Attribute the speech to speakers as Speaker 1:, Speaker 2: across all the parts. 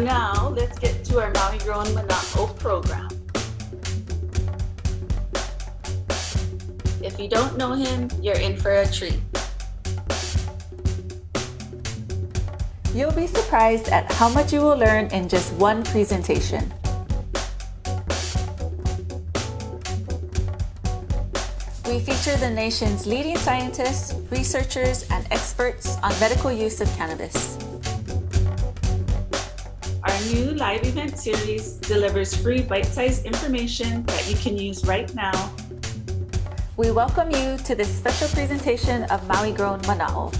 Speaker 1: So now let's get to our Maui Grown Mana'o program. If you don't know him, you're in for a treat.
Speaker 2: You'll be surprised at how much you will learn in just one presentation. We feature the nation's leading scientists, researchers, and experts on medical use of cannabis.
Speaker 1: Our new live event series delivers free bite-sized information that you can use right now.
Speaker 2: We welcome you to this special presentation of Maui Grown Mana'o.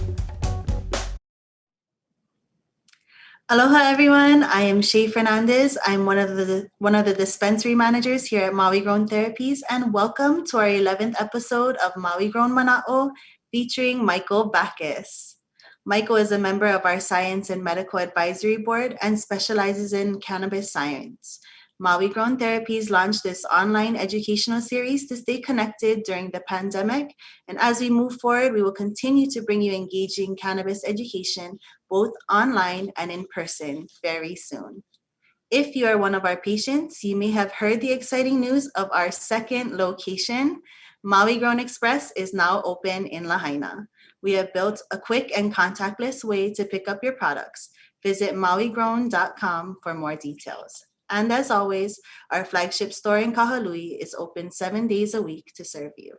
Speaker 3: Aloha everyone, I am Shay Fernandez. I'm one of the dispensary managers here at Maui Grown Therapies, and welcome to our 11th episode of Maui Grown Mana'o featuring Michael Backus. Michael is a member of our Science and Medical Advisory Board and specializes in cannabis science. Maui Grown Therapies launched this online educational series to stay connected during the pandemic, and as we move forward, we will continue to bring you engaging cannabis education both online and in person very soon. If you are one of our patients, you may have heard the exciting news of our second location. Maui Grown Express is now open in Lahaina. We have built a quick and contactless way to pick up your products. Visit mauigrown.com for more details. And as always, our flagship store in Kahului is open 7 days a week to serve you.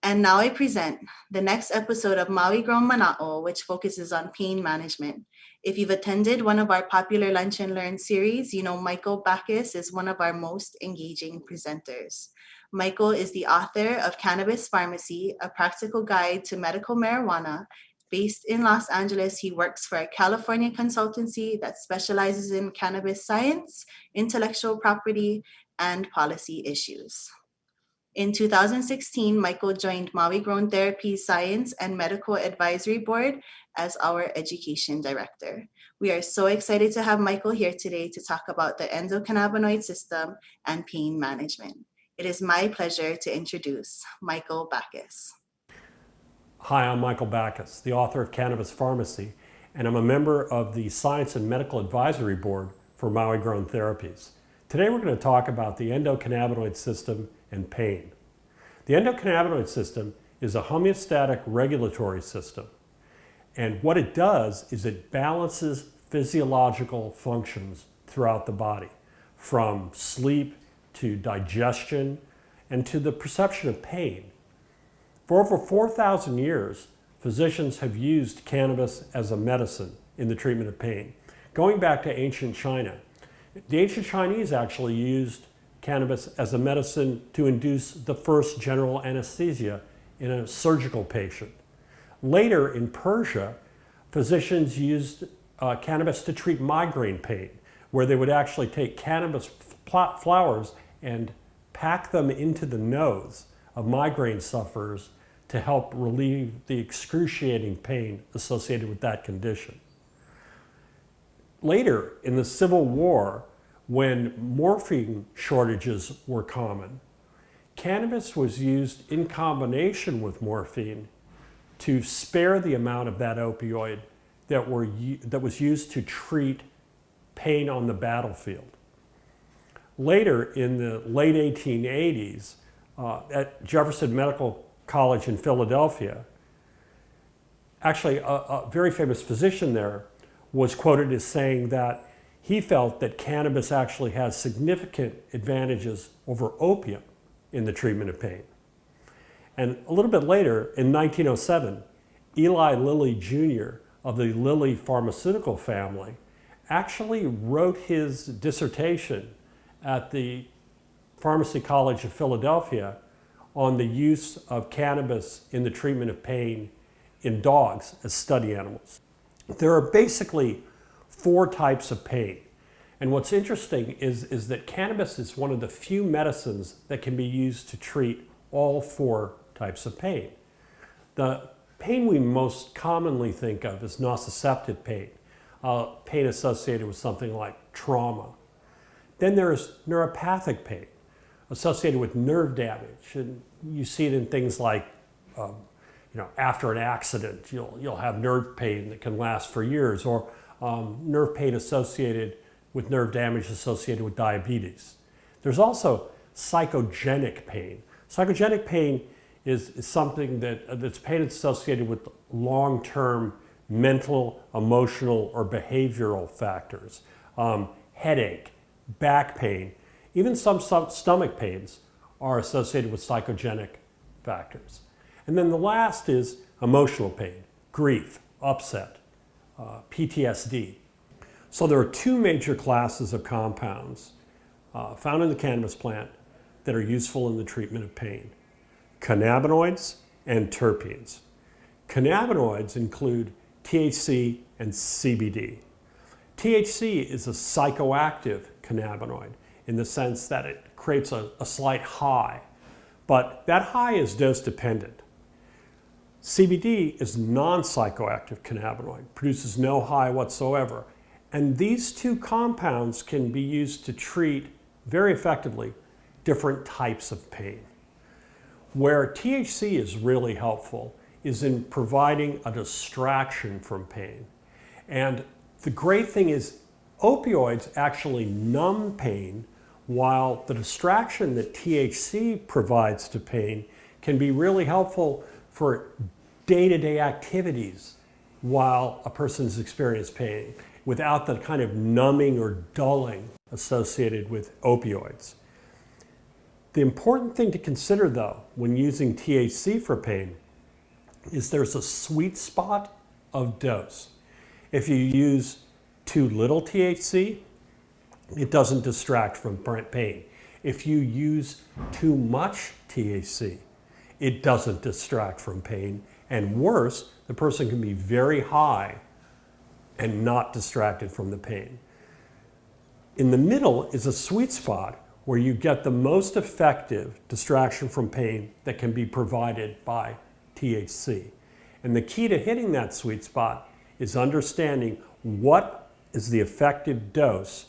Speaker 3: And now I present the next episode of Maui Grown Mana'o, which focuses on pain management. If you've attended one of our popular Lunch and Learn series, you know Michael Backus is one of our most engaging presenters. Michael is the author of Cannabis Pharmacy, a practical guide to medical marijuana. Based in Los Angeles, he works for a California consultancy that specializes in cannabis science, intellectual property, and policy issues. In 2016, Michael joined Maui Grown Therapies Science and Medical Advisory Board as our education director. We are so excited to have Michael here today to talk about the endocannabinoid system and pain management. It is my pleasure to introduce Michael Backus.
Speaker 4: Hi, I'm Michael Backus, the author of Cannabis Pharmacy, and I'm a member of the Science and Medical Advisory Board for Maui Grown Therapies. Today we're going to talk about the endocannabinoid system and pain. The endocannabinoid system is a homeostatic regulatory system, and what it does is it balances physiological functions throughout the body, from sleep to digestion and to the perception of pain. For over 4,000 years, physicians have used cannabis as a medicine in the treatment of pain. Going back to ancient China, the ancient Chinese actually used cannabis as a medicine to induce the first general anesthesia in a surgical patient. Later in Persia, physicians used cannabis to treat migraine pain, where they would actually take cannabis flowers and pack them into the nose of migraine sufferers to help relieve the excruciating pain associated with that condition. Later, in the Civil War, when morphine shortages were common, cannabis was used in combination with morphine to spare the amount of that opioid that was used to treat pain on the battlefield. Later, in the late 1880s, at Jefferson Medical College in Philadelphia, actually a very famous physician there was quoted as saying that he felt that cannabis actually has significant advantages over opium in the treatment of pain. And a little bit later, in 1907, Eli Lilly Jr. of the Lilly pharmaceutical family actually wrote his dissertation at the Pharmacy College of Philadelphia on the use of cannabis in the treatment of pain in dogs as study animals. There are basically 4 types of pain. And what's interesting is that cannabis is one of the few medicines that can be used to treat all 4 types of pain. The pain we most commonly think of is nociceptive pain, pain associated with something like trauma. Then there's neuropathic pain associated with nerve damage, and you see it in things like after an accident, you'll have nerve pain that can last for years, or nerve pain associated with nerve damage associated with diabetes. There's also psychogenic pain. Psychogenic pain is something that's pain associated with long-term mental, emotional, or behavioral factors. Headache, back pain, even some stomach pains are associated with psychogenic factors. And then the last is emotional pain, grief, upset, PTSD. So there are two major classes of compounds found in the cannabis plant that are useful in the treatment of pain: cannabinoids and terpenes. Cannabinoids include THC and CBD. THC is a psychoactive cannabinoid in the sense that it creates a slight high, but that high is dose dependent. CBD is non-psychoactive cannabinoid, produces no high whatsoever, and these two compounds can be used to treat very effectively different types of pain. Where THC is really helpful is in providing a distraction from pain. And the great thing is opioids actually numb pain, while the distraction that THC provides to pain can be really helpful for day-to-day activities while a person's experiencing pain without the kind of numbing or dulling associated with opioids. The important thing to consider, though, when using THC for pain is there's a sweet spot of dose. If you use too little THC, it doesn't distract from pain. If you use too much THC, it doesn't distract from pain. And worse, the person can be very high and not distracted from the pain. In the middle is a sweet spot where you get the most effective distraction from pain that can be provided by THC. And the key to hitting that sweet spot is understanding what is the effective dose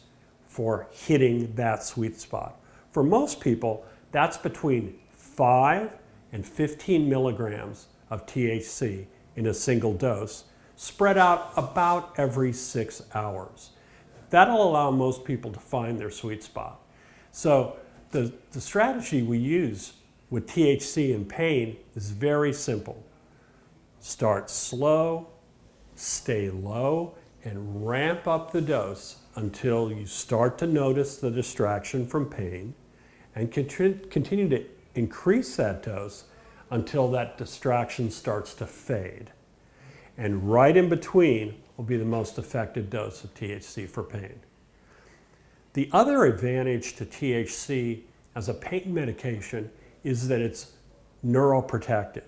Speaker 4: for hitting that sweet spot. For most people, that's between 5 and 15 milligrams of THC in a single dose, spread out about every 6 hours. That'll allow most people to find their sweet spot. So the strategy we use with THC and pain is very simple. Start slow, stay low, and ramp up the dose until you start to notice the distraction from pain, and continue to increase that dose until that distraction starts to fade. And right in between will be the most effective dose of THC for pain. The other advantage to THC as a pain medication is that it's neuroprotective.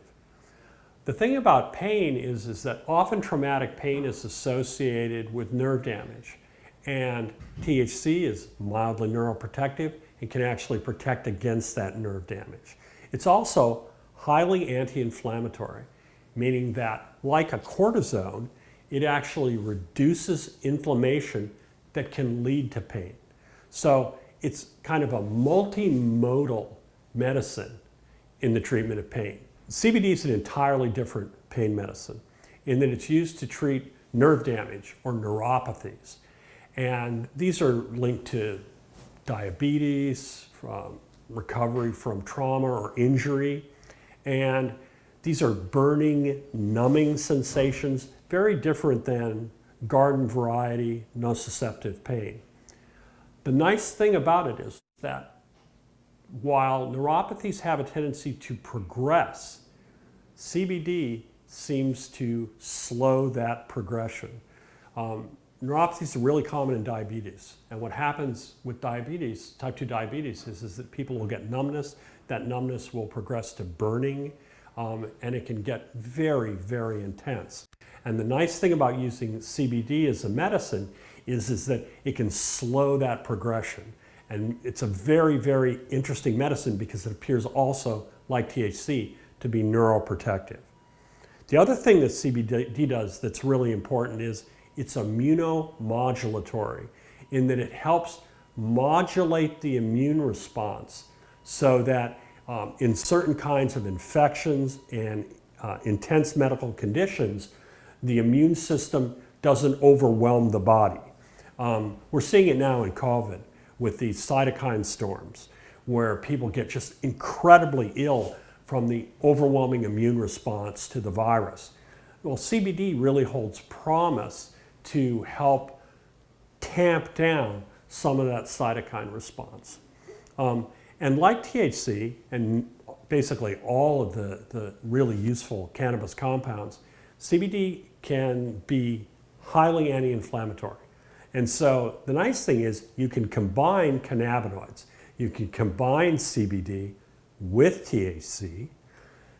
Speaker 4: The thing about pain is that often traumatic pain is associated with nerve damage, and THC is mildly neuroprotective and can actually protect against that nerve damage. It's also highly anti-inflammatory, meaning that, like a cortisone, it actually reduces inflammation that can lead to pain. So it's kind of a multimodal medicine in the treatment of pain. CBD is an entirely different pain medicine in that it's used to treat nerve damage or neuropathies. And these are linked to diabetes, from recovery from trauma or injury. And these are burning, numbing sensations, very different than garden variety nociceptive pain. The nice thing about it is that while neuropathies have a tendency to progress, CBD seems to slow that progression. Neuropathies are really common in diabetes. And what happens with diabetes, type 2 diabetes, is that people will get numbness. That numbness will progress to burning, and it can get very, very intense. And the nice thing about using CBD as a medicine is that it can slow that progression. And it's a very, very interesting medicine because it appears also, like THC, to be neuroprotective. The other thing that CBD does that's really important is it's immunomodulatory, in that it helps modulate the immune response so that in certain kinds of infections and intense medical conditions, the immune system doesn't overwhelm the body. We're seeing it now in COVID with these cytokine storms where people get just incredibly ill from the overwhelming immune response to the virus. Well, CBD really holds promise to help tamp down some of that cytokine response. And like THC and basically all of the really useful cannabis compounds, CBD can be highly anti-inflammatory. And so the nice thing is you can combine cannabinoids. You can combine CBD with THC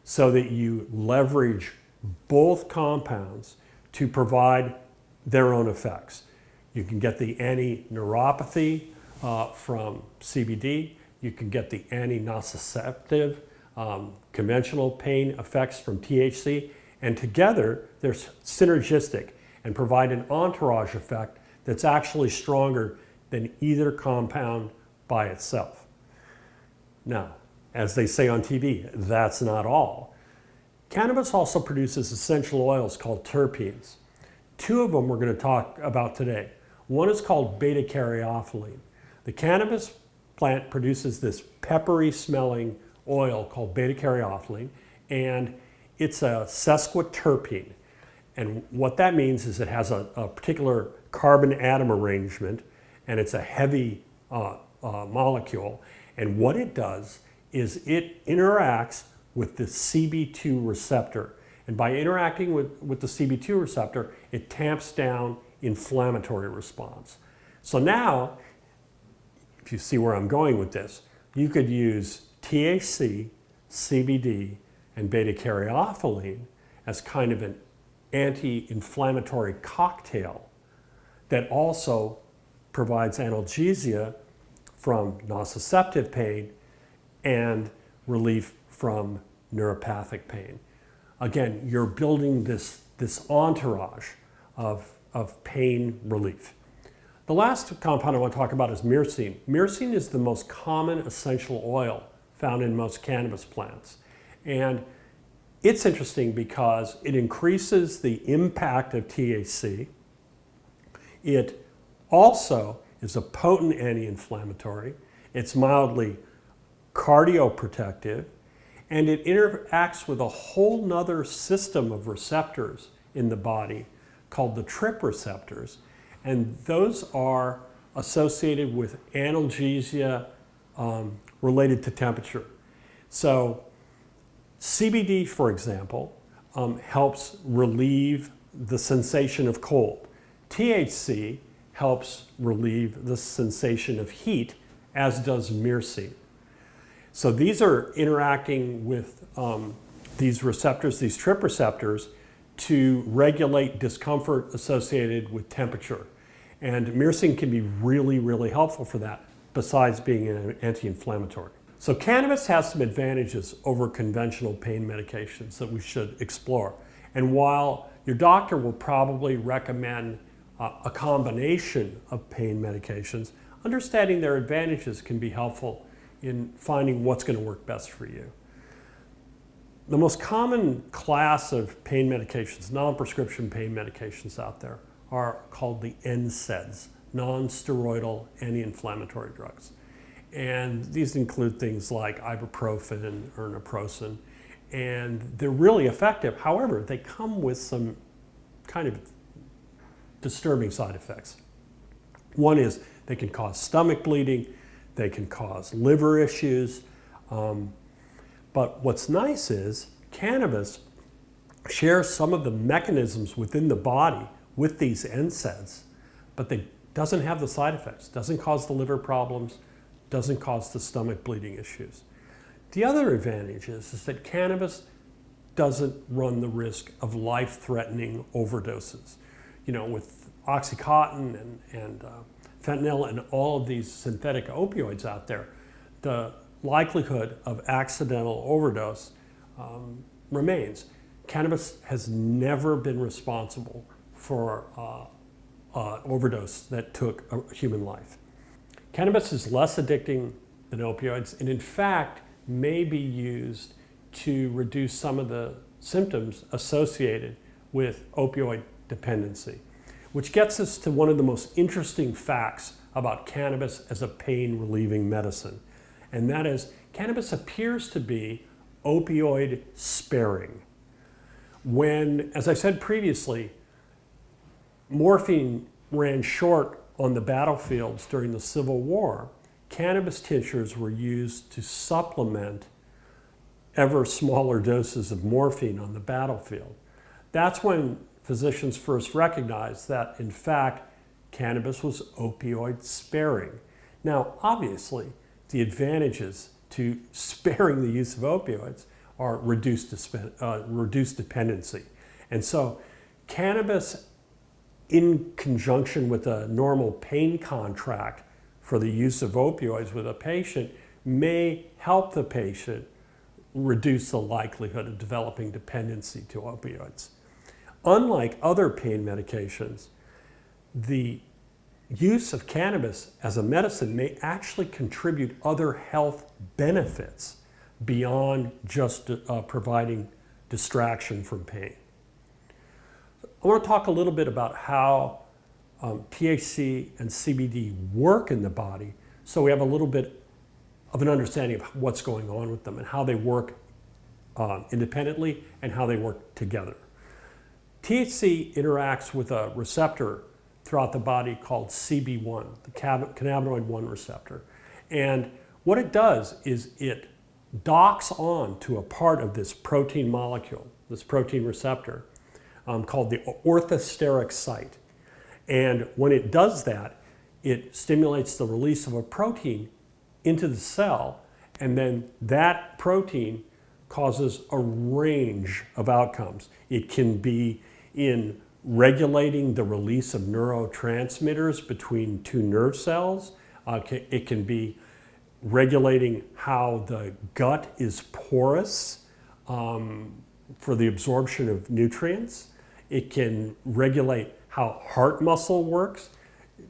Speaker 4: so that you leverage both compounds to provide their own effects. You can get the anti-neuropathy from CBD. You can get the anti-nociceptive conventional pain effects from THC. And together, they're synergistic and provide an entourage effect that's actually stronger than either compound by itself. Now, as they say on TV, that's not all. Cannabis also produces essential oils called terpenes. Two of them we're going to talk about today. One is called beta-caryophyllene. The cannabis plant produces this peppery smelling oil called beta-caryophyllene, and it's a sesquiterpene. And what that means is it has a particular carbon atom arrangement, and it's a heavy molecule. And what it does is it interacts with the CB2 receptor. And by interacting with the CB2 receptor, it tamps down inflammatory response. So now, if you see where I'm going with this, you could use THC, CBD, and beta-caryophyllene as kind of an anti-inflammatory cocktail that also provides analgesia from nociceptive pain and relief from neuropathic pain. Again, you're building this entourage of pain relief. The last compound I want to talk about is myrcene. Myrcene is the most common essential oil found in most cannabis plants. And it's interesting because it increases the impact of THC. It also is a potent anti-inflammatory. It's mildly cardioprotective, and it interacts with a whole nother system of receptors in the body called the TRP receptors, and those are associated with analgesia related to temperature. So CBD, for example, helps relieve the sensation of cold. THC helps relieve the sensation of heat, as does myrcene. So these are interacting with these receptors, these TRP receptors, to regulate discomfort associated with temperature. And myrcene can be really, really helpful for that, besides being an anti-inflammatory. So cannabis has some advantages over conventional pain medications that we should explore. And while your doctor will probably recommend a combination of pain medications, understanding their advantages can be helpful in finding what's going to work best for you. The most common class of pain medications, non-prescription pain medications out there, are called the NSAIDs, non-steroidal anti-inflammatory drugs. And these include things like ibuprofen or naproxen, and they're really effective. However, they come with some kind of disturbing side effects. One is they can cause stomach bleeding, they can cause liver issues, but what's nice is cannabis shares some of the mechanisms within the body with these NSAIDs, but it doesn't have the side effects, doesn't cause the liver problems, doesn't cause the stomach bleeding issues. The other advantage is that cannabis doesn't run the risk of life-threatening overdoses. You know, with Oxycontin and fentanyl and all of these synthetic opioids out there, the likelihood of accidental overdose remains. Cannabis has never been responsible for overdose that took a human life. Cannabis is less addicting than opioids, and in fact may be used to reduce some of the symptoms associated with opioid dependency. which gets us to one of the most interesting facts about cannabis as a pain relieving medicine. And that is, cannabis appears to be opioid sparing. When, as I said previously, morphine ran short on the battlefields during the Civil War, cannabis tinctures were used to supplement ever smaller doses of morphine on the battlefield. That's when physicians first recognized that, in fact, cannabis was opioid sparing. Now, obviously, the advantages to sparing the use of opioids are reduced dependency. And so cannabis, in conjunction with a normal pain contract for the use of opioids with a patient, may help the patient reduce the likelihood of developing dependency to opioids. Unlike other pain medications, the use of cannabis as a medicine may actually contribute other health benefits beyond just providing distraction from pain. I want to talk a little bit about how THC and CBD work in the body, so we have a little bit of an understanding of what's going on with them and how they work independently and how they work together. THC interacts with a receptor throughout the body called CB1, the cannabinoid 1 receptor. And what it does is it docks on to a part of this protein molecule, this protein receptor, called the orthosteric site. And when it does that, it stimulates the release of a protein into the cell, and then that protein causes a range of outcomes. It can be in regulating the release of neurotransmitters between two nerve cells. It can be regulating how the gut is porous for the absorption of nutrients. It can regulate how heart muscle works.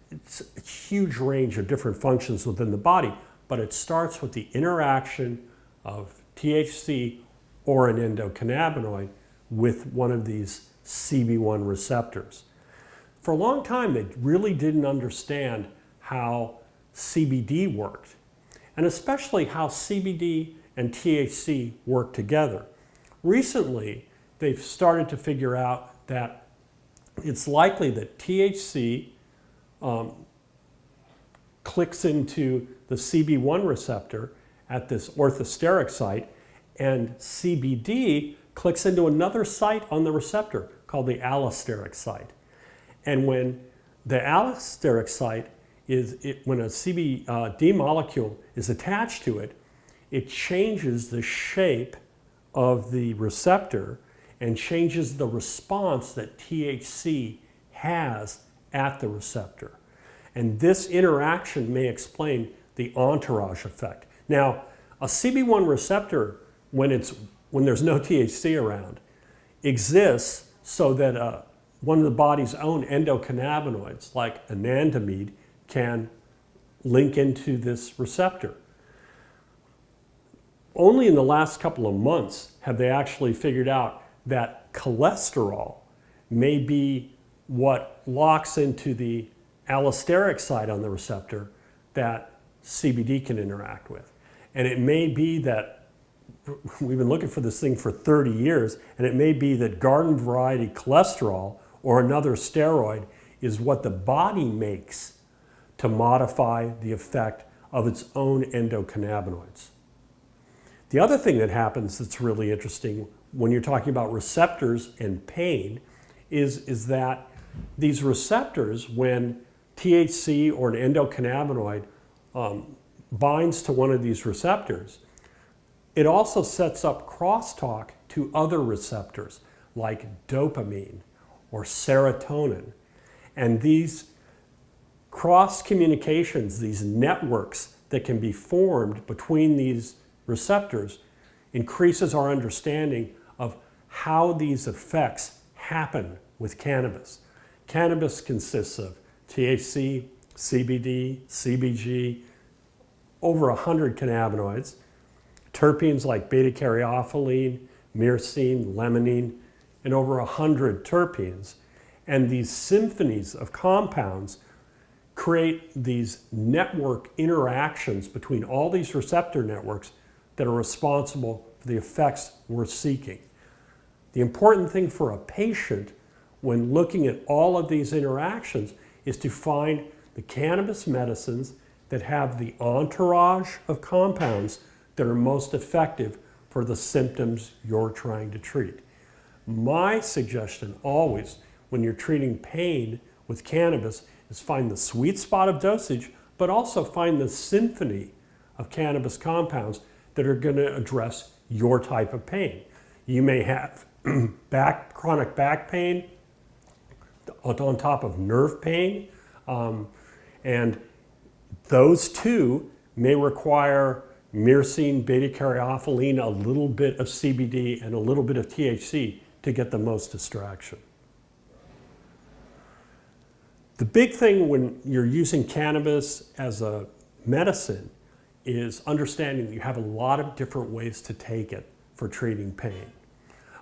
Speaker 4: It's a huge range of different functions within the body, but it starts with the interaction of THC or an endocannabinoid with one of these CB1 receptors. For a long time, they really didn't understand how CBD worked, and especially how CBD and THC work together. Recently, they've started to figure out that it's likely that THC clicks into the CB1 receptor at this orthosteric site, and CBD clicks into another site on the receptor called the allosteric site. And when the allosteric site when a CBD molecule is attached to it, it changes the shape of the receptor and changes the response that THC has at the receptor. And this interaction may explain the entourage effect. Now, a CB1 receptor, when there's no THC around, exists so that one of the body's own endocannabinoids, like anandamide, can link into this receptor. Only in the last couple of months have they actually figured out that cholesterol may be what locks into the allosteric site on the receptor that CBD can interact with. And it may be that we've been looking for this thing for 30 years, and it may be that garden variety cholesterol or another steroid is what the body makes to modify the effect of its own endocannabinoids. The other thing that happens that's really interesting when you're talking about receptors and pain is that these receptors, when THC or an endocannabinoid binds to one of these receptors, it also sets up crosstalk to other receptors like dopamine or serotonin. And these cross communications, these networks that can be formed between these receptors, increases our understanding of how these effects happen with cannabis. Cannabis consists of THC, CBD, CBG, over 100 cannabinoids, terpenes like beta-caryophyllene, myrcene, limonene, and over 100 terpenes. And these symphonies of compounds create these network interactions between all these receptor networks that are responsible for the effects we're seeking. The important thing for a patient when looking at all of these interactions is to find the cannabis medicines that have the entourage of compounds that are most effective for the symptoms you're trying to treat. My suggestion always when you're treating pain with cannabis is find the sweet spot of dosage, but also find the symphony of cannabis compounds that are going to address your type of pain. You may have chronic back pain on top of nerve pain, and those two may require myrcene, beta-caryophyllene, a little bit of CBD, and a little bit of THC to get the most distraction. The big thing when you're using cannabis as a medicine is understanding that you have a lot of different ways to take it for treating pain.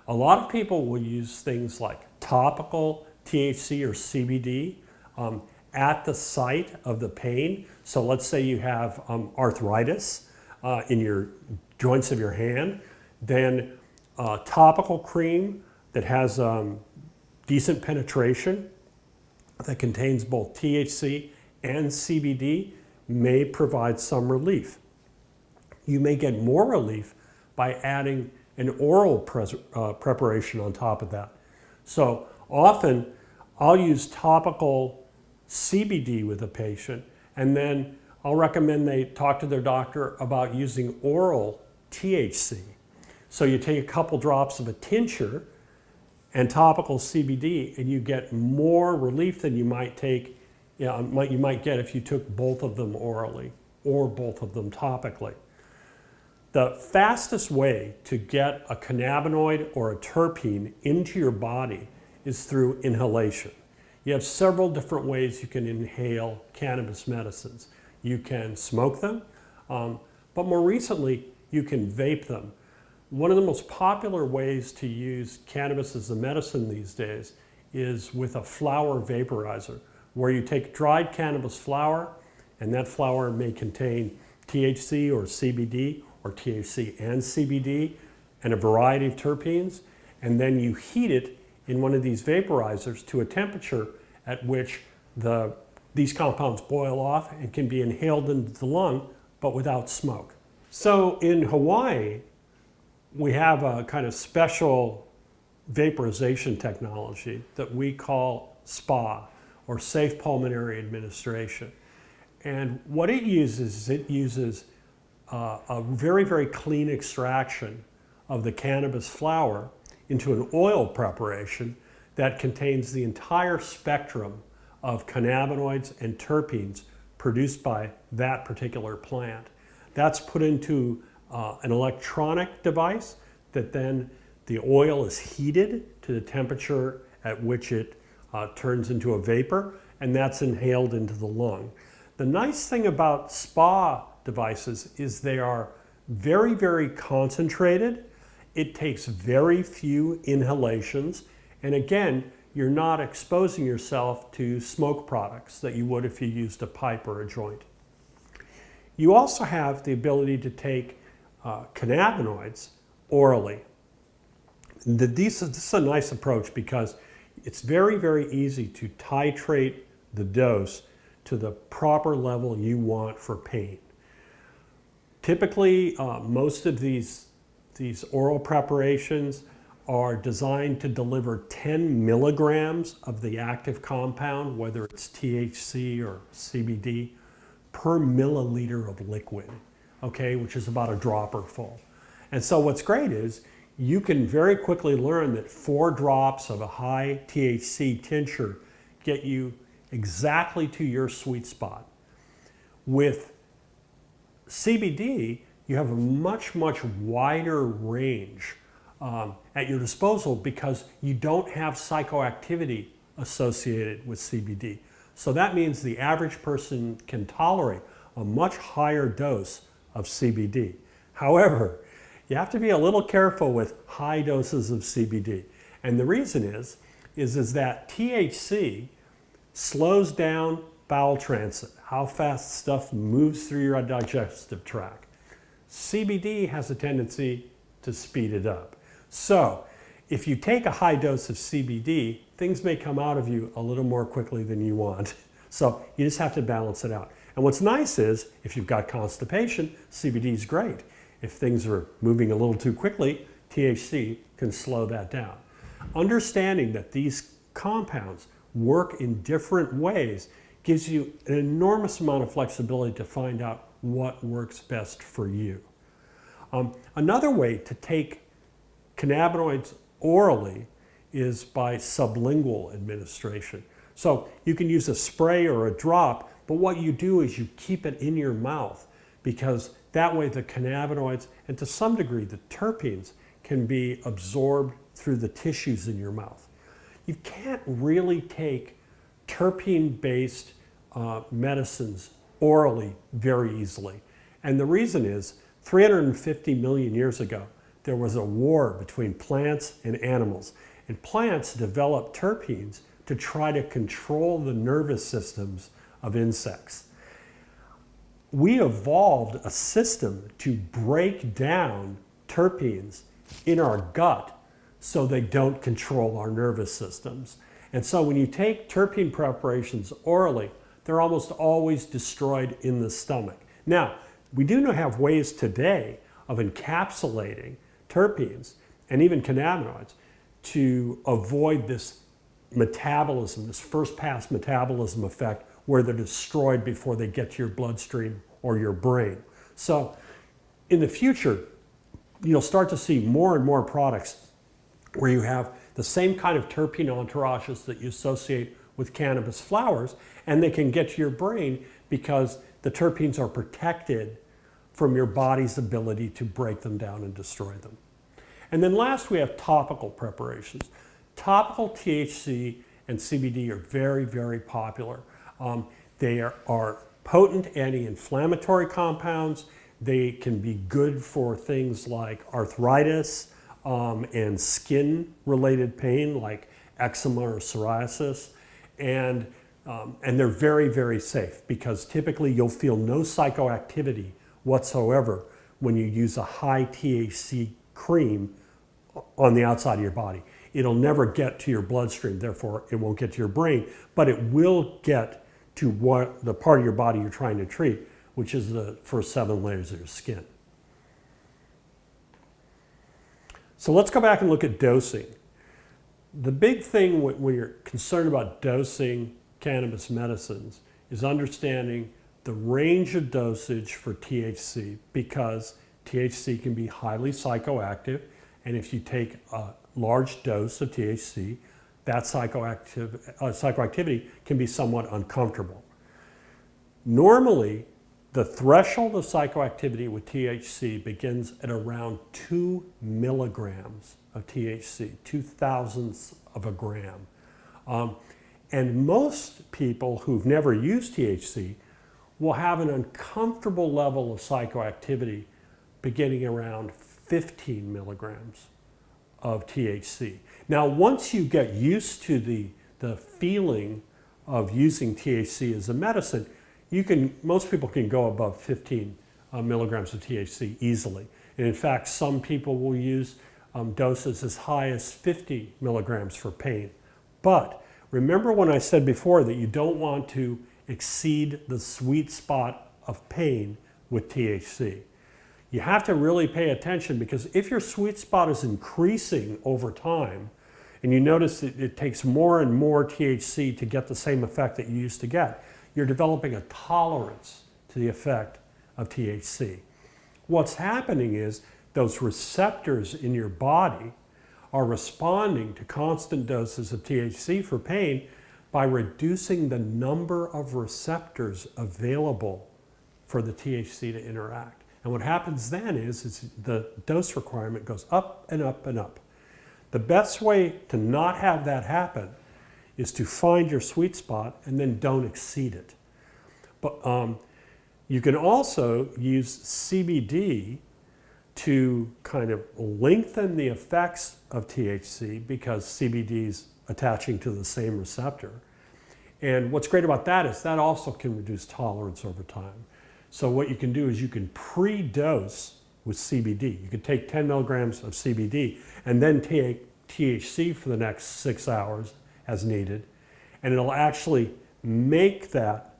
Speaker 4: A lot of people will use things like topical THC or CBD at the site of the pain. So let's say you have arthritis in your joints of your hand, then topical cream that has decent penetration that contains both THC and CBD may provide some relief. You may get more relief by adding an oral preparation on top of that. So often I'll use topical CBD with a patient, and then I'll recommend they talk to their doctor about using oral THC. So you take a couple drops of a tincture and topical CBD, and you get more relief than you might take, you might get if you took both of them orally or both of them topically. The fastest way to get a cannabinoid or a terpene into your body is through inhalation. You have several different ways you can inhale cannabis medicines. You can smoke them, but more recently, you can vape them. One of the most popular ways to use cannabis as a medicine these days is with a flower vaporizer, where you take dried cannabis flower, and that flower may contain THC or CBD, or THC and CBD, and a variety of terpenes, and then you heat it in one of these vaporizers to a temperature at which these compounds boil off and can be inhaled into the lung, but without smoke. So in Hawaii, we have a kind of special vaporization technology that we call SPA, or Safe Pulmonary Administration. And what it uses a very, very clean extraction of the cannabis flower into an oil preparation that contains the entire spectrum of cannabinoids and terpenes produced by that particular plant. That's put into an electronic device that then the oil is heated to the temperature at which it turns into a vapor, and that's inhaled into the lung. The nice thing about SPA devices is they are very, very concentrated. It takes very few inhalations, and again, you're not exposing yourself to smoke products that you would if you used a pipe or a joint. You also have the ability to take cannabinoids orally. This is a nice approach because it's very, very easy to titrate the dose to the proper level you want for pain. Typically, most of these oral preparations are designed to deliver 10 milligrams of the active compound, whether it's THC or CBD, per milliliter of liquid, okay, which is about a dropper full. And so what's great is you can very quickly learn that 4 drops of a high THC tincture get you exactly to your sweet spot. With CBD, you have a much, much wider range at your disposal because you don't have psychoactivity associated with CBD. So that means the average person can tolerate a much higher dose of CBD. However, you have to be a little careful with high doses of CBD. And the reason is is that THC slows down bowel transit, how fast stuff moves through your digestive tract. CBD has a tendency to speed it up. So if you take a high dose of CBD, things may come out of you a little more quickly than you want. So you just have to balance it out. And what's nice is, if you've got constipation, CBD is great. If things are moving a little too quickly, THC can slow that down. Understanding that these compounds work in different ways gives you an enormous amount of flexibility to find out what works best for you. Another way to take cannabinoids orally is by sublingual administration. So you can use a spray or a drop, but what you do is you keep it in your mouth, because that way the cannabinoids, and to some degree the terpenes, can be absorbed through the tissues in your mouth. You can't really take terpene-based medicines orally very easily. And the reason is, 350 million years ago, there was a war between plants and animals. And plants developed terpenes to try to control the nervous systems of insects. We evolved a system to break down terpenes in our gut so they don't control our nervous systems. And so when you take terpene preparations orally, they're almost always destroyed in the stomach. Now, we do have ways today of encapsulating terpenes and even cannabinoids to avoid this metabolism, this first pass metabolism effect, where they're destroyed before they get to your bloodstream or your brain. So in the future, you'll start to see more and more products where you have the same kind of terpene entourages that you associate with cannabis flowers, and they can get to your brain because the terpenes are protected from your body's ability to break them down and destroy them. And then last, we have topical preparations. Topical THC and CBD are very, very popular. They are potent anti-inflammatory compounds. They can be good for things like arthritis and skin-related pain like eczema or psoriasis. And they're very, very safe, because typically you'll feel no psychoactivity whatsoever when you use a high THC cream on the outside of your body. It'll never get to your bloodstream, therefore it won't get to your brain, but it will get to the part of your body you're trying to treat, which is the first 7 layers of your skin. So let's go back and look at dosing. The big thing when you're concerned about dosing cannabis medicines is understanding the range of dosage for THC, because THC can be highly psychoactive, and if you take a large dose of THC, that psychoactivity can be somewhat uncomfortable. Normally, the threshold of psychoactivity with THC begins at around 2 milligrams of THC, 0.002 of a gram. And most people who've never used THC will have an uncomfortable level of psychoactivity beginning around 15 milligrams of THC. Now, once you get used to the feeling of using THC as a medicine, most people can go above 15 milligrams of THC easily. And in fact, some people will use doses as high as 50 milligrams for pain. But remember when I said before that you don't want to exceed the sweet spot of pain with THC. You have to really pay attention, because if your sweet spot is increasing over time, and you notice that it takes more and more THC to get the same effect that you used to get, you're developing a tolerance to the effect of THC. What's happening is those receptors in your body are responding to constant doses of THC for pain by reducing the number of receptors available for the THC to interact. And what happens then is the dose requirement goes up and up and up. The best way to not have that happen is to find your sweet spot and then don't exceed it. But you can also use CBD to kind of lengthen the effects of THC, because CBD is attaching to the same receptor. And what's great about that is that also can reduce tolerance over time. So what you can do is you can pre-dose with CBD. You could take 10 milligrams of CBD and then take THC for the next 6 hours as needed. And it'll actually make that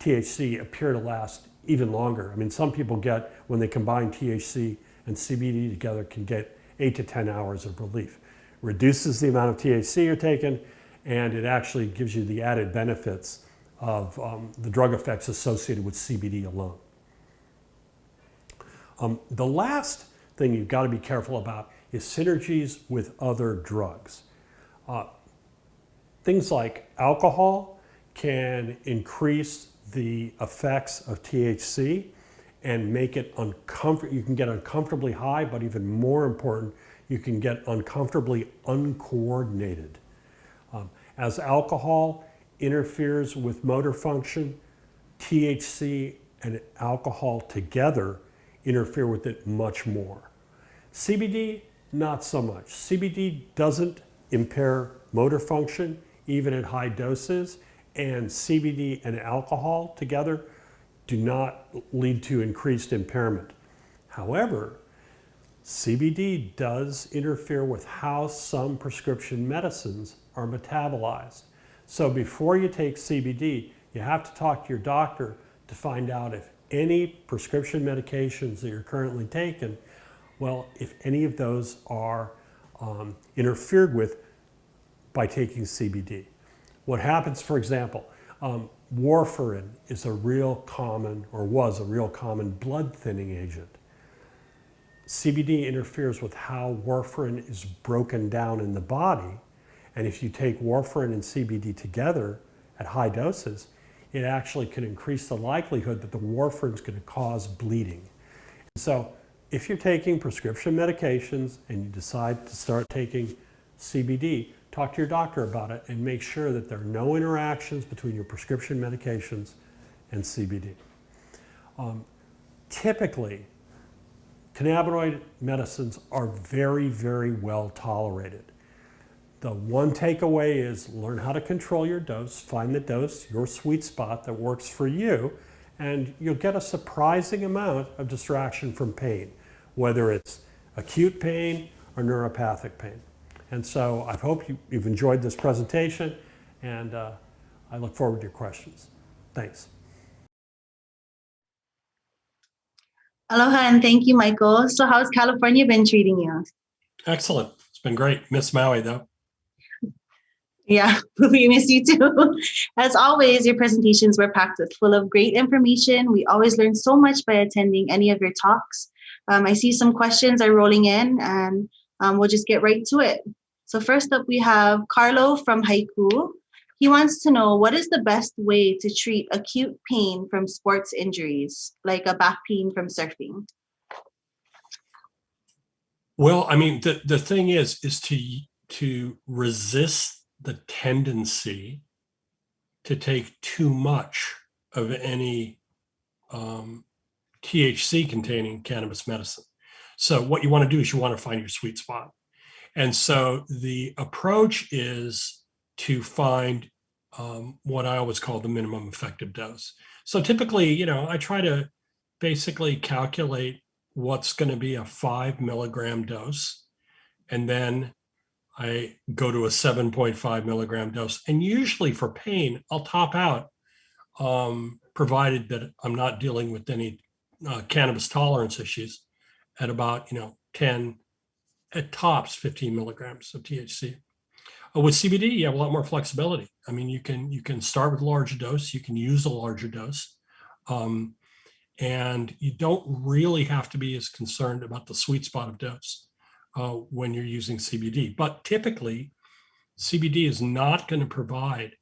Speaker 4: THC appear to last even longer. I mean, some people get, when they combine THC and CBD together, can get 8 to 10 hours of relief. Reduces the amount of THC you're taking, and it actually gives you the added benefits of the drug effects associated with CBD alone. The last thing you've got to be careful about is synergies with other drugs. Things like alcohol can increase the effects of THC and make it uncomfortable. You can get uncomfortably high, but even more important, you can get uncomfortably uncoordinated. As alcohol interferes with motor function, THC and alcohol together interfere with it much more. CBD, not so much. CBD doesn't impair motor function, even at high doses, and CBD and alcohol together do not lead to increased impairment. However, CBD does interfere with how some prescription medicines are metabolized. So before you take CBD, you have to talk to your doctor to find out if any prescription medications that you're currently taking, well, if any of those are interfered with by taking CBD. What happens, for example, warfarin is a real common, or was a real common blood thinning agent. CBD interferes with how warfarin is broken down in the body, and if you take warfarin and CBD together at high doses, it actually can increase the likelihood that the warfarin is going to cause bleeding. So if you're taking prescription medications and you decide to start taking CBD, talk to your doctor about it and make sure that there are no interactions between your prescription medications and CBD. Typically, cannabinoid medicines are very, very well tolerated. The one takeaway is learn how to control your dose, find the dose, your sweet spot that works for you, and you'll get a surprising amount of distraction from pain, whether it's acute pain or neuropathic pain. And so I hope you've enjoyed this presentation, and I look forward to your questions. Thanks.
Speaker 3: Aloha and thank you, Michael. So how's California been treating you?
Speaker 4: Excellent. It's been great. Miss Maui, though.
Speaker 3: Yeah, we miss you too. As always, your presentations were packed with full of great information. We always learn so much by attending any of your talks. I see some questions are rolling in, and we'll just get right to it. So first up, we have Carlo from Haiku. He wants to know, what is the best way to treat acute pain from sports injuries, like a back pain from surfing?
Speaker 4: Well, I mean, the thing is to resist the tendency to take too much of any THC containing cannabis medicine. So what you want to do is you want to find your sweet spot. And so the approach is to find what I always call the minimum effective dose. So typically, I try to basically calculate what's going to be a 5 milligram dose, and then I go to a 7.5 milligram dose. And usually for pain, I'll top out, provided that I'm not dealing with any cannabis tolerance issues, at about 10, at tops 15 milligrams of THC. With CBD, you have a lot more flexibility. I mean, you can start with a larger dose, you can use a larger dose, and you don't really have to be as concerned about the sweet spot of dose when you're using CBD. But typically, CBD is not going to provide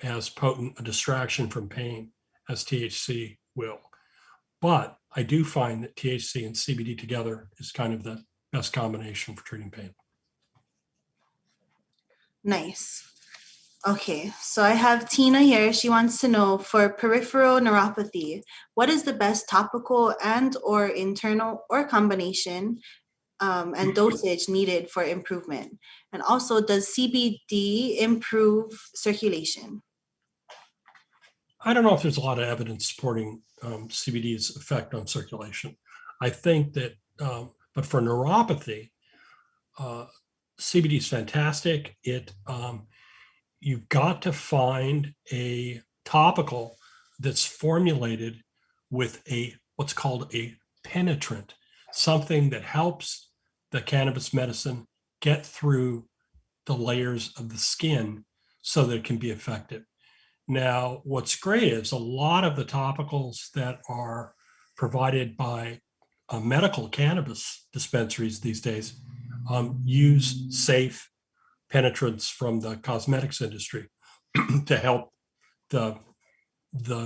Speaker 4: as potent a distraction from pain as THC will. But I do find that THC and CBD together is kind of the best combination for treating pain.
Speaker 3: Nice. Okay, so I have Tina here. She wants to know, for peripheral neuropathy, what is the best topical and or internal or combination and dosage needed for improvement? And also, does CBD improve circulation?
Speaker 5: I don't know if there's a lot of evidence supporting CBD's effect on circulation. I think that, but for neuropathy, CBD is fantastic. You've got to find a topical that's formulated with what's called a penetrant, something that helps the cannabis medicine get through the layers of the skin so that it can be effective. Now, what's great is a lot of the topicals that are provided by medical cannabis dispensaries these days use safe penetrants from the cosmetics industry to help the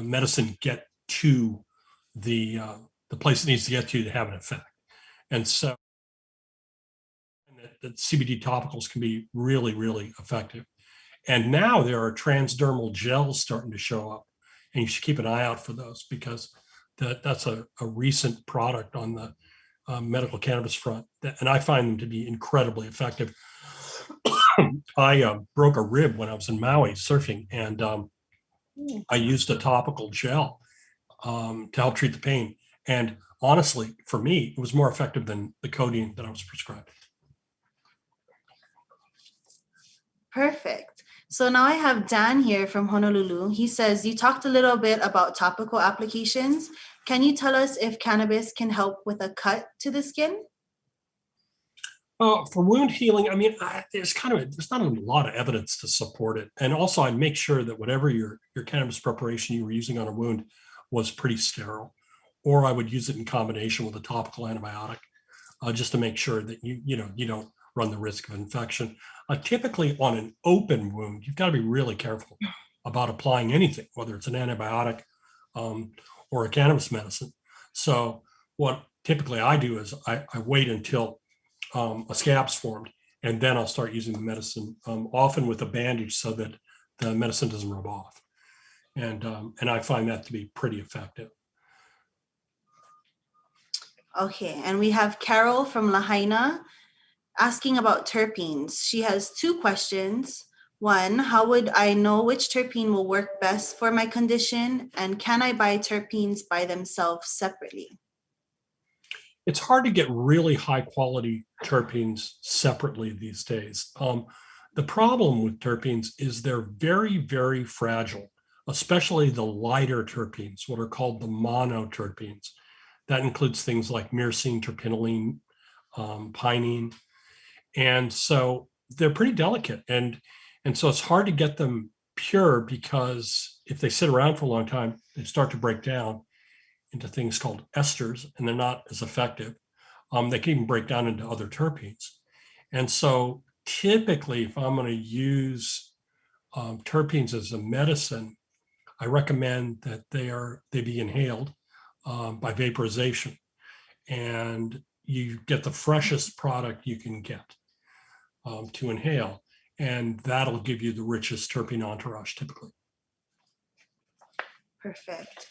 Speaker 5: medicine get to the place it needs to get to have an effect. And so that CBD topicals can be really, really effective. And now there are transdermal gels starting to show up, and you should keep an eye out for those because that's a recent product on the medical cannabis front, and I find them to be incredibly effective. I broke a rib when I was in Maui surfing, and I used a topical gel to help treat the pain. And honestly, for me, it was more effective than the codeine that I was prescribed.
Speaker 3: Perfect. So now I have Dan here from Honolulu. He says, you talked a little bit about topical applications. Can you tell us if cannabis can help with a cut to the skin?
Speaker 5: For wound healing, I mean, there's not a lot of evidence to support it. And also, I'd make sure that whatever your cannabis preparation you were using on a wound was pretty sterile, or I would use it in combination with a topical antibiotic, just to make sure that you don't run the risk of infection. Typically, on an open wound, you've got to be really careful about applying anything, whether it's an antibiotic or a cannabis medicine. So, what typically I do is I wait until a scab's formed, and then I'll start using the medicine, often with a bandage so that the medicine doesn't rub off. And I find that to be pretty effective.
Speaker 3: Okay, and we have Carol from Lahaina asking about terpenes. She has two questions. One, how would I know which terpene will work best for my condition? And can I buy terpenes by themselves separately?
Speaker 5: It's hard to get really high quality terpenes separately these days. The problem with terpenes is they're very, very fragile, especially the lighter terpenes, what are called the monoterpenes. That includes things like myrcene, terpinolene, pinene. And so they're pretty delicate. And so it's hard to get them pure because if they sit around for a long time, they start to break down into things called esters, and they're not as effective. They can even break down into other terpenes. And so typically, if I'm going to use terpenes as a medicine, I recommend that they be inhaled by vaporization, and you get the freshest product you can get to inhale, and that'll give you the richest terpene entourage typically.
Speaker 3: Perfect.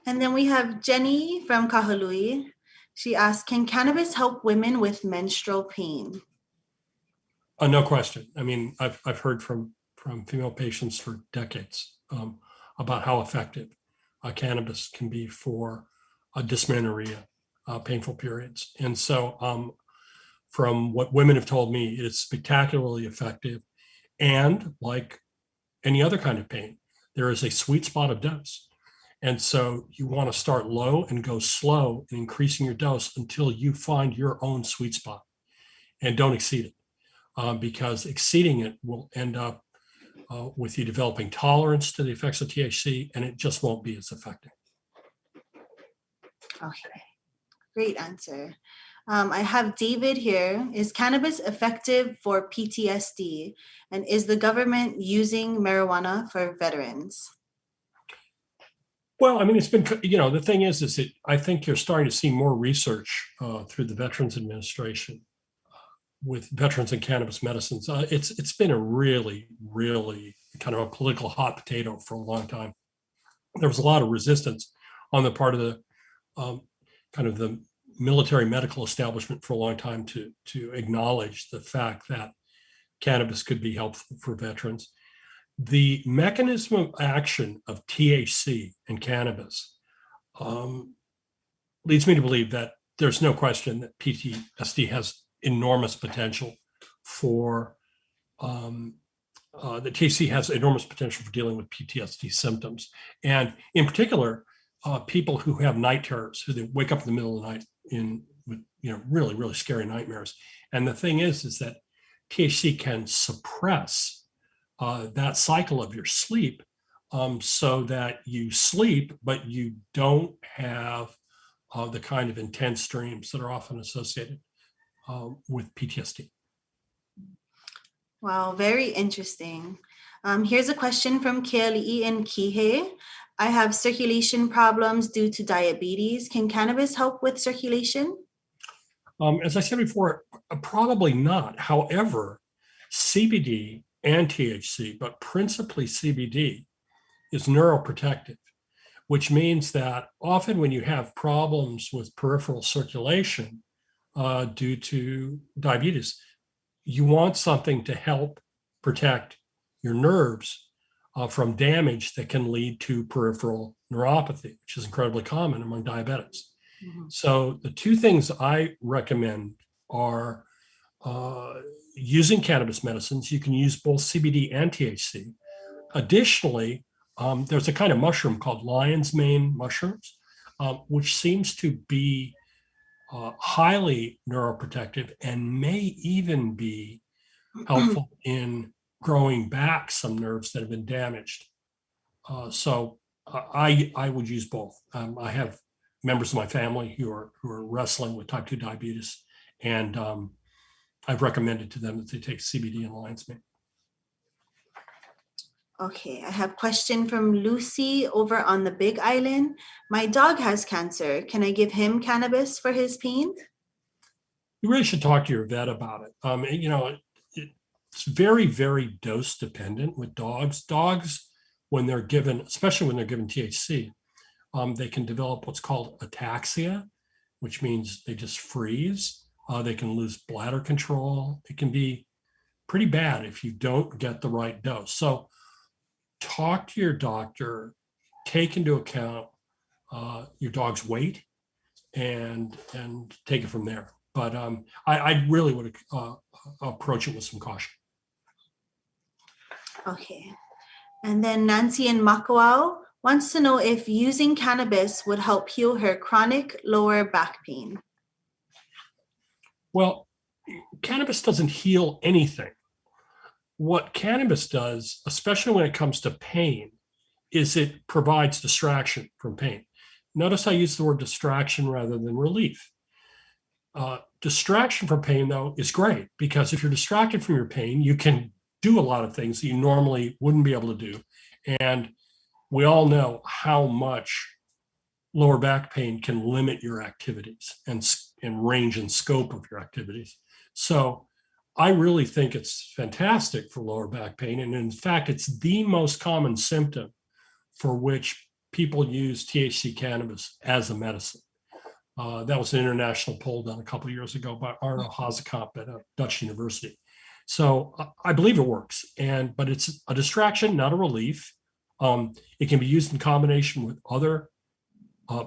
Speaker 3: And then we have Jenny from Kahului. She asked, can cannabis help women with menstrual pain?
Speaker 5: No question. I mean, I've heard from female patients for decades about how effective cannabis can be for dysmenorrhea, painful periods. And so from what women have told me, it's spectacularly effective. And like any other kind of pain, there is a sweet spot of dose. And so you want to start low and go slow in increasing your dose until you find your own sweet spot, and don't exceed it, because exceeding it will end up with you developing tolerance to the effects of THC, and it just won't be as effective.
Speaker 3: Okay, great answer. I have David here. Is cannabis effective for PTSD? And is the government using marijuana for veterans?
Speaker 5: Well, I mean, it's been, the thing is that I think you're starting to see more research through the Veterans Administration with veterans and cannabis medicines. It's been a really, really kind of a political hot potato for a long time. There was a lot of resistance on the part of the kind of the military medical establishment for a long time to acknowledge the fact that cannabis could be helpful for veterans. The mechanism of action of THC and cannabis leads me to believe that there's no question that PTSD has enormous potential for that THC has enormous potential for dealing with PTSD symptoms, and in particular, people who have night terrors, who they wake up in the middle of the night with really really scary nightmares. And the thing is that THC can suppress that cycle of your sleep, so that you sleep, but you don't have the kind of intense dreams that are often associated with PTSD.
Speaker 3: Wow, very interesting. Here's a question from Kelly and Kihei. I have circulation problems due to diabetes. Can cannabis help with circulation?
Speaker 5: As I said before, probably not. However, CBD and THC, but principally CBD, is neuroprotective, which means that often when you have problems with peripheral circulation due to diabetes, you want something to help protect your nerves from damage that can lead to peripheral neuropathy, which is incredibly common among diabetics. Mm-hmm. So the two things I recommend are using cannabis medicines. You can use both CBD and THC. Additionally, there's a kind of mushroom called lion's mane mushrooms, which seems to be highly neuroprotective and may even be helpful in growing back some nerves that have been damaged. So I would use both. I have members of my family who are wrestling with type 2 diabetes, and I've recommended to them that they take CBD and lion's mane.
Speaker 3: Okay, I have a question from Lucy over on the Big Island. My dog has cancer. Can I give him cannabis for his pain?
Speaker 5: You really should talk to your vet about it. It's very, very dose dependent with dogs. Dogs, when they're given, especially when they're given THC, they can develop what's called ataxia, which means they just freeze. They can lose bladder control. It can be pretty bad if you don't get the right dose. So talk to your doctor, take into account your dog's weight, and take it from there. But I really would approach it with some caution.
Speaker 3: Okay. And then Nancy in Makawao wants to know if using cannabis would help heal her chronic lower back pain.
Speaker 5: Well, cannabis doesn't heal anything. What cannabis does, especially when it comes to pain, is it provides distraction from pain. Notice I use the word distraction rather than relief. Distraction from pain, though, is great, because if you're distracted from your pain, you can do a lot of things that you normally wouldn't be able to do. And we all know how much lower back pain can limit your activities and range and scope of your activities. So I really think it's fantastic for lower back pain. And in fact, it's the most common symptom for which people use THC cannabis as a medicine. That was an international poll done a couple of years ago by Arno Hazekamp at a Dutch university. So I believe it works, but it's a distraction, not a relief. It can be used in combination with other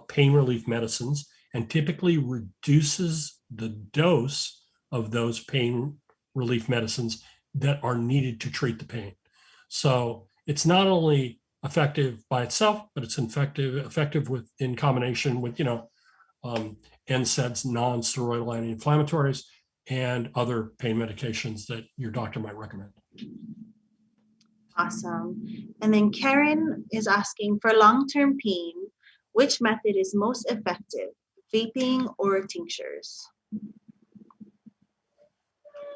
Speaker 5: pain relief medicines, and typically reduces the dose of those pain relief medicines that are needed to treat the pain. So it's not only effective by itself, but it's effective in combination with NSAIDs, non-steroidal anti-inflammatories, and other pain medications that your doctor might recommend.
Speaker 3: Awesome. And then Karen is asking, for long-term pain, which method is most effective, vaping or tinctures?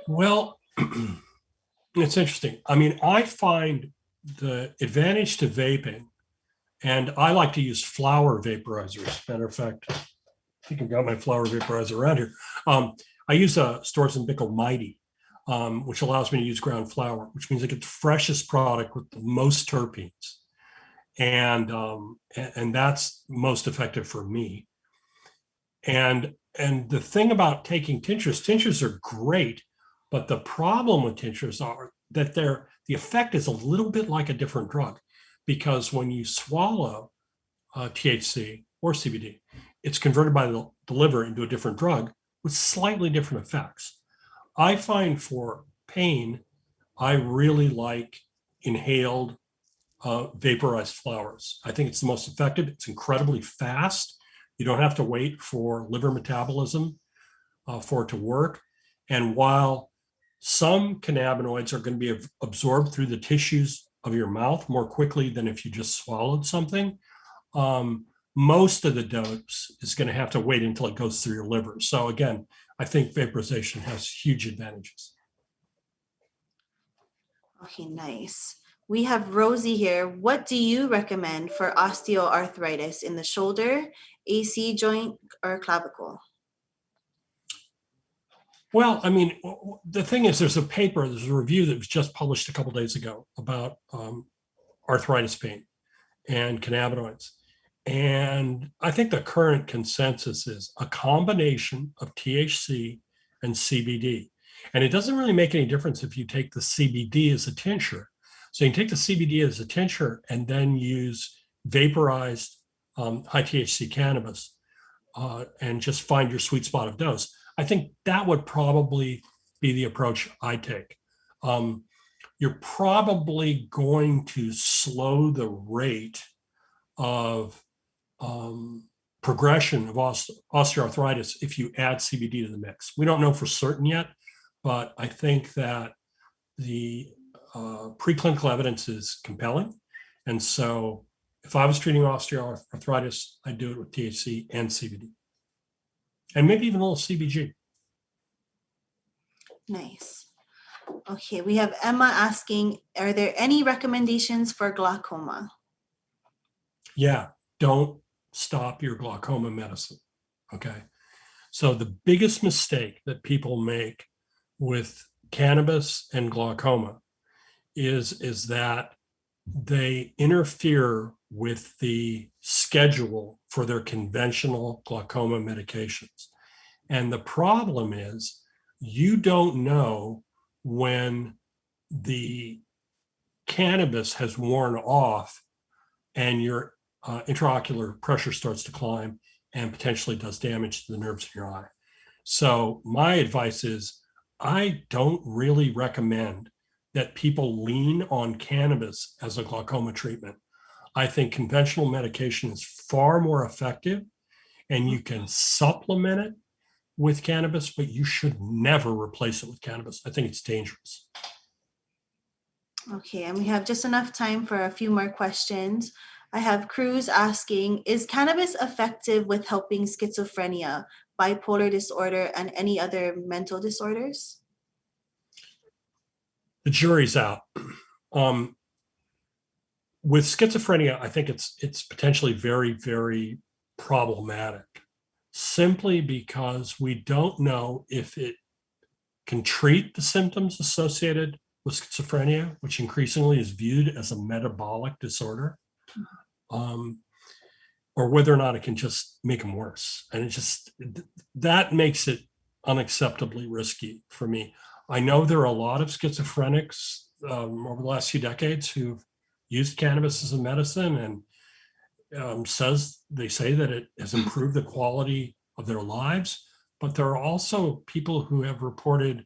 Speaker 5: Well, it's interesting. I mean, I find the advantage to vaping, and I like to use flower vaporizers. Matter of fact, I think I've got my flower vaporizer around here. I use a Storz & Bickel Mighty, which allows me to use ground flower, which means I get the freshest product with the most terpenes. And that's most effective for me. And and the thing about taking tinctures are great, but the problem with tinctures are that the effect is a little bit like a different drug, because when you swallow THC or CBD, it's converted by the liver into a different drug with slightly different effects. I find for pain, I really like inhaled vaporized flowers. I think it's the most effective. It's incredibly fast. You don't have to wait for liver metabolism for it to work. And while some cannabinoids are going to be absorbed through the tissues of your mouth more quickly than if you just swallowed something, most of the dose is going to have to wait until it goes through your liver. So again, I think vaporization has huge advantages.
Speaker 3: Okay, nice. We have Rosie here. What do you recommend for osteoarthritis in the shoulder, AC joint, or clavicle?
Speaker 5: Well, I mean, the thing is, there's a review that was just published a couple of days ago about arthritis pain and cannabinoids. And I think the current consensus is a combination of THC and CBD. And it doesn't really make any difference if you take the CBD as a tincture. So you can take the CBD as a tincture and then use vaporized high THC cannabis and just find your sweet spot of dose. I think that would probably be the approach I take. You're probably going to slow the rate of progression of osteoarthritis if you add CBD to the mix. We don't know for certain yet, but I think that the preclinical evidence is compelling. And so if I was treating osteoarthritis, I'd do it with THC and CBD. And maybe even a little CBG.
Speaker 3: Nice. Okay, we have Emma asking, are there any recommendations for glaucoma?
Speaker 5: Yeah, don't stop your glaucoma medicine, okay? So the biggest mistake that people make with cannabis and glaucoma is that they interfere with the schedule for their conventional glaucoma medications. And the problem is you don't know when the cannabis has worn off and your intraocular pressure starts to climb and potentially does damage to the nerves in your eye. So my advice is I don't really recommend that people lean on cannabis as a glaucoma treatment. I think conventional medication is far more effective, and you can supplement it with cannabis, but you should never replace it with cannabis. I think it's dangerous.
Speaker 3: Okay, and we have just enough time for a few more questions. I have Cruz asking, is cannabis effective with helping schizophrenia, bipolar disorder, and any other mental disorders?
Speaker 5: The jury's out. With schizophrenia, I think it's potentially very, very problematic, simply because we don't know if it can treat the symptoms associated with schizophrenia, which increasingly is viewed as a metabolic disorder, or whether or not it can just make them worse. And that makes it unacceptably risky for me. I know there are a lot of schizophrenics over the last few decades who've used cannabis as a medicine, and they say that it has improved the quality of their lives. But there are also people who have reported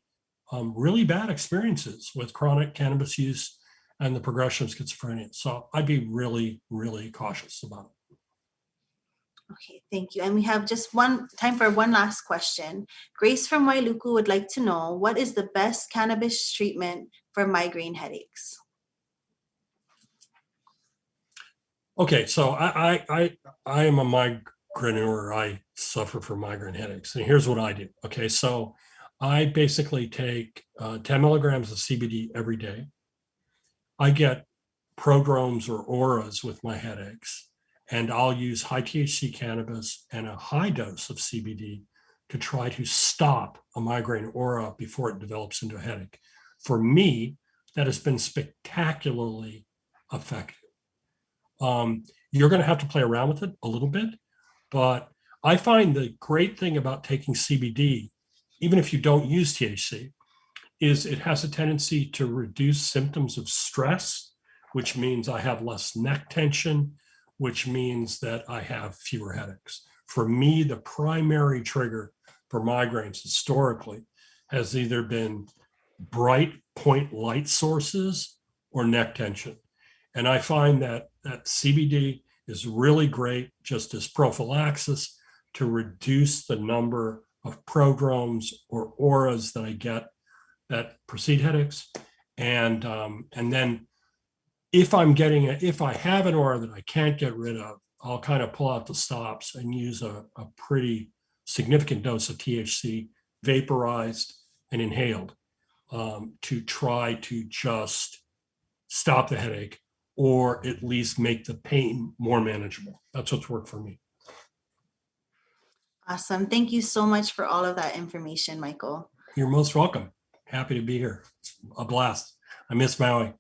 Speaker 5: really bad experiences with chronic cannabis use and the progression of schizophrenia. So I'd be really, really cautious about it.
Speaker 3: Okay, thank you. And we have just time for one last question. Grace from Wailuku would like to know, what is the best cannabis treatment for migraine headaches?
Speaker 5: Okay, so I am a migraineur. I suffer from migraine headaches. And here's what I do. Okay, so I basically take 10 milligrams of CBD every day. I get prodromes or auras with my headaches, and I'll use high THC cannabis and a high dose of CBD to try to stop a migraine aura before it develops into a headache. For me, that has been spectacularly effective. You're going to have to play around with it a little bit, but I find the great thing about taking CBD, even if you don't use THC, is it has a tendency to reduce symptoms of stress, which means I have less neck tension, which means that I have fewer headaches. For me, the primary trigger for migraines historically has either been bright point light sources or neck tension. And I find that CBD is really great just as prophylaxis to reduce the number of prodromes or auras that I get that precede headaches. And then if I have an aura that I can't get rid of, I'll kind of pull out the stops and use a pretty significant dose of THC, vaporized and inhaled, to try to just stop the headache or at least make the pain more manageable. That's what's worked for me.
Speaker 3: Awesome. Thank you so much for all of that information, Michael.
Speaker 5: You're most welcome. Happy to be here. It's a blast. I miss Maui.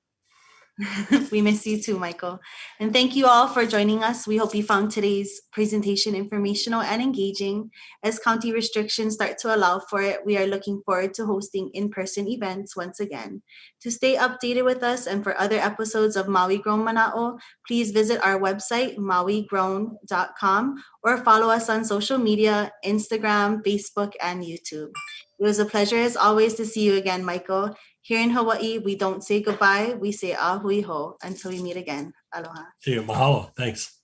Speaker 3: We miss you too, Michael. And thank you all for joining us. We hope you found today's presentation informational and engaging. As county restrictions start to allow for it, we are looking forward to hosting in-person events once again. To stay updated with us and for other episodes of Maui Grown Mana'o, please visit our website, mauigrown.com, or follow us on social media, Instagram, Facebook, and YouTube. It was a pleasure as always to see you again, Michael. Here in Hawaii, we don't say goodbye, we say ahui ho until we meet again. Aloha.
Speaker 5: See you. Mahalo. Thanks.